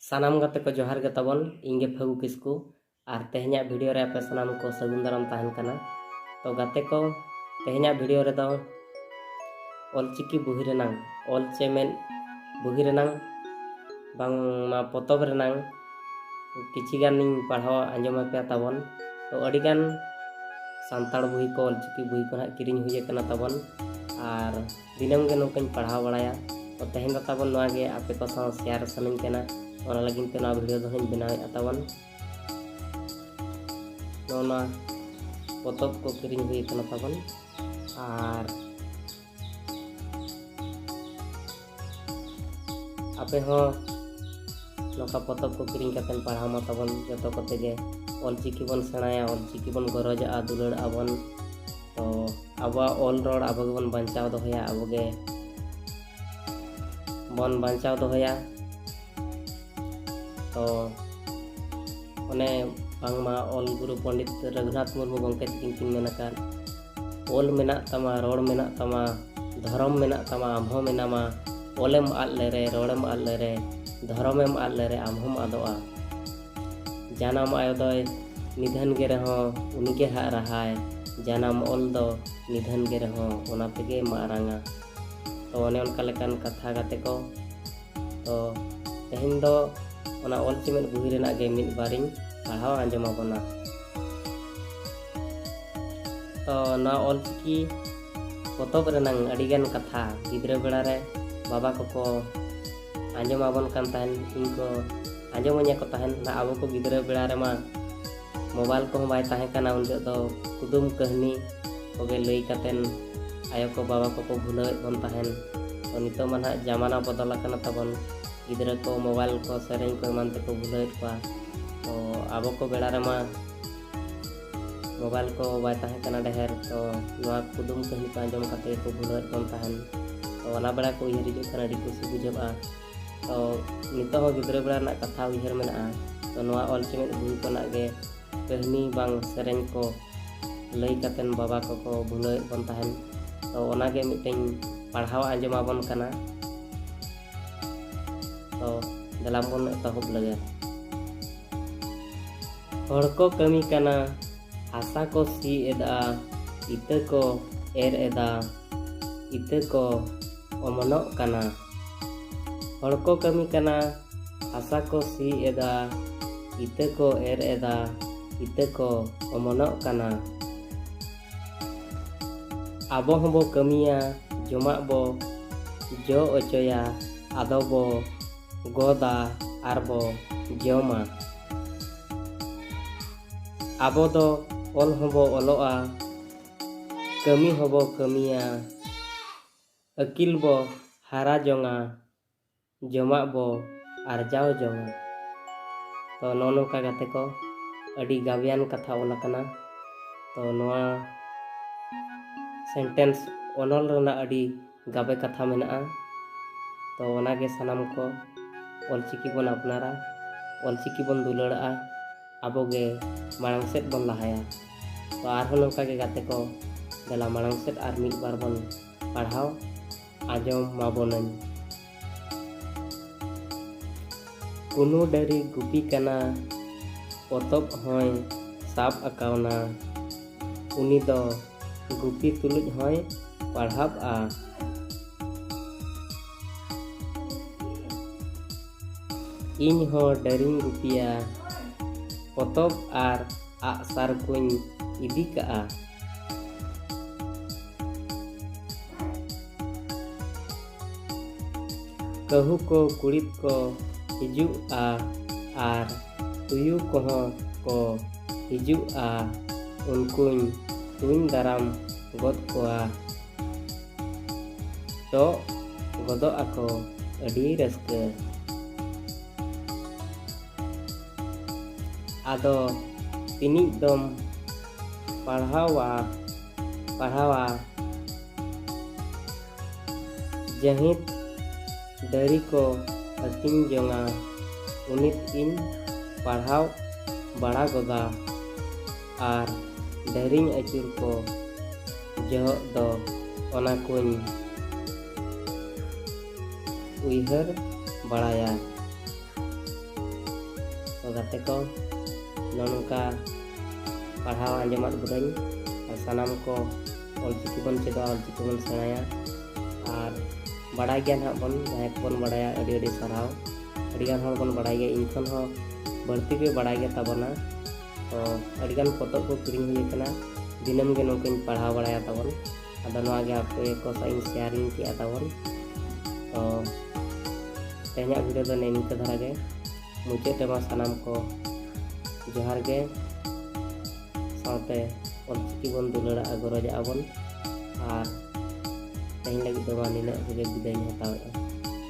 सानाम गाते को जोहार गे ताबन इंगे फगु किस्कु और तेहन्या वीडियो रे आपे सानाम को सगुन दाराम ताहन कना। तो गाते को तेहन्या वीडियो रे दो ऑलचिकी बुही रेनांग ऑल चेमेन बुही रेनांग बांग मा पोतब रेनांग किछि गान निं पढ़ाव आंजम पे ताबन। तो अडिगान सानताड़ बुही को ऑलचिकी बुही को ना किरिंग हुई कना ताबन और दिनम गे नोकन पढ़ाव बड़ाया। तो तेहन दा ताबन नोआ गे आपे को साथ शेयर सनन कना और लगिन ते ना वीडियो दो हन बनावे ताबन। नोना पोतब को किरिंग हुई कना ताबन और आपे हो नोका पोतब को किरिंग कतन पढ़ाव मा ताबन जतो कते गे ऑलचिकी बन सेणाया ऑलचिकी बन गरजा दुलड़ आबन। तो आबा ऑल रोड आबो बन बंचाव दोहया आबो गे बन बंचाव दोहया। तो ओने बांगमा ऑल गुरु पंडित रघुनाथ मुर्मू गंके तिकिन मेनाकान ऑल मेना तमा रोड मेना तमा धर्म मेना तमा आमहो मेनामा ऑलेम आद लेरे रोडम आद लेरे धर्मेम आद लेरे आमहोम आदोआ। जानाम आयो दय निधन गे रहो उनिगे हाग रहाय जानाम ऑल दो निधन गे रहो ओना तेगे मारांगा। तो ओने उनका लेकान कथा गाते को तो तेहन दो ओना ऑल चेमेन बुही रेना गे मिद बारिंग पढ़ाव आंजम आबोना। तो ना ऑलचिकी पोतब रेनांग अडिगान कथा गिद्रा बेड़ा रे बाबा को आंजम आबोन कान ताहन इनको आंजम अनिया को ताहन ना आबो को गिद्रा बेड़ा रे मा मोबाइल को बाय ताहे काना उन दो कुदुम कहानी कोगे लई कातेन आयो को बाबा को भुलाव बन ताहन। तो नितो मा ना जमाना बदल काना ताबन गिद्रा को मोबाइल को सेरेंग को मान ते को भुलाव को। तो आबो को बेड़ा रे मा मोबाइल को बाय ताहे काना ढेर तो नवा कुदुम कहानी को आंजम काते को भुलाव बन ताहन। तो ओना बेड़ा को उयहर हिजुग काना डी खुशी बुझाबा। तो नितो हो गिद्रा बेड़ा ना कथा उयहर मेना। तो नवा ऑल चेमेन बुही को ना गे कहानी बांग सेरेंग को लई कातेन बाबा को भुलाव बन ताहन। तो ओना गे मिटेन पढ़ाव आंजम आबोन काना। तो दलाम बन एतहब लगे हड़ को कमी काना हासा को सी एदा इते को एर एदा इते को ओमनो काना। हड़ को कमी काना हासा को सी एदा इते को एर एदा इते को ओमनो काना। आबो हबो कमिया जमा बो जो अचोया आदो बो गोदा आर बो जमा। आबो दो ऑल हबो ऑलोआ कमी हबो कमिया अकिल बो हारा जोंगा जमा बो आरजाव जोंगा। तो नोनो का गाते को अडी गावियान कथा ओला कना। तो नोआ सेंटेंस ओनल रना अडी गाबे कथा मेना। तो ओनागे सनाम को ऑलचिकी बन अपनारा ऑलचिकी बन दुलड़ा आबो गे मांग सेट बन लहाया। तो आरहो नोका गे गाते को देला मांग सेट आर मिद बार बन पढ़ाव आंजम माबोनन। कुनु डरी गुपी कना पोतब होय साब अकावना उनी दो गुपी तुलुज होय पढ़ाब आ। इन हो डरिंग गुपिया पोतब आर आगसार कुñ इदी काआ। कहू को कुड़ित को हिजुआ आर तुयु कोहो को हिजुआ उनकुñ तुñ दाराम गद कोआ। तो गदो आको अडी रस्का। आदो तिनिक दम पढ़ावा जहित डरी को अतिन जोंगा उनित इन पढ़ाव बड़ा गोदा आर डरिंग अचुर को जहग दो ओना कुñ उयहर बड़ाया। ᱜᱟᱛᱮ ᱠᱚ ᱱᱚᱝᱠᱟ ᱯᱟᱲᱦᱟᱣ ᱟᱸᱡᱚᱢᱟᱫ ᱵᱚᱱᱟᱹᱧ ᱟᱨ ᱥᱟᱱᱟᱢ ᱠᱚ ᱚᱞᱪᱤᱠᱤ ᱵᱚᱱ ᱪᱮᱫᱚᱜᱼᱟ, ᱚᱞᱪᱤᱠᱤ ᱵᱚᱱ ᱥᱮᱬᱟᱭᱟ ᱟᱨ ᱵᱟᱲᱟᱭ ᱜᱮᱭᱟ ᱱᱟᱦᱟᱜ ᱵᱚᱱ, ᱡᱟᱦᱟᱸᱭ ᱠᱚᱵᱚᱱ ᱵᱟᱲᱟᱭᱟ ᱟᱹᱰᱤ ᱥᱟᱨᱦᱟᱣ, ᱟᱹᱰᱤᱜᱟᱱ ᱦᱚᱲ ᱵᱚᱱ ᱵᱟᱲᱟᱭ ᱜᱮᱭᱟ, ᱤᱧ ᱠᱷᱚᱱ ᱦᱚᱸ ᱵᱟᱹᱲᱛᱤ ᱜᱮ ᱵᱟᱲᱟᱭ ᱜᱮ ᱛᱟᱵᱚᱱᱟ᱾ ᱛᱚ ᱟᱹᱰᱤᱜᱟᱱ ᱯᱚᱛᱚᱵ ᱠᱚ ᱠᱤᱨᱤᱧ ᱦᱩᱭ ᱟᱠᱟᱱᱟ, ᱫᱤᱱᱟᱹᱢ ᱜᱮ ᱱᱚᱝᱠᱟᱧ ᱯᱟᱲᱦᱟᱣ ᱵᱟᱲᱟᱭᱟ ᱛᱟᱵᱚᱱ, ᱟᱫᱚ ᱱᱚᱣᱟ ᱜᱮ ᱟᱯᱮ ᱠᱚ ᱥᱟᱶ ᱤᱧ ᱥᱮᱭᱟᱨᱤᱧ ᱠᱮᱜᱼᱟ ᱛᱟᱵᱚᱱ᱾ ᱛᱚ ᱛᱮᱦᱮᱧᱟᱜ ᱵᱷᱤᱰᱤᱭᱳ ᱫᱚ ᱱᱤᱝᱠᱟᱹ ᱫᱷᱟᱨᱟ ᱜᱮ, ᱢᱩᱪᱟᱹᱫ ᱨᱮᱢᱟ ᱥᱟᱱᱟᱢ ᱠᱚ ᱡᱚᱦᱟᱨ ᱜᱮ, ᱥᱟᱶᱛᱮ ᱚᱞᱪᱤᱠᱤ ᱵᱚᱱ ᱫᱩᱞᱟᱹᱲᱟᱜᱼᱟ, ᱜᱚᱨᱚᱡᱟᱜᱼᱟ ᱵᱚᱱ, ᱟᱨ ᱛᱮᱦᱮᱧ ᱞᱟᱹᱜᱤᱫ ᱫᱚ ᱱᱤᱱᱟᱹᱜ ᱨᱮᱜᱮ ᱵᱤᱫᱟᱹᱭᱤᱧ ᱦᱟᱛᱟᱣᱮᱫᱼᱟ᱾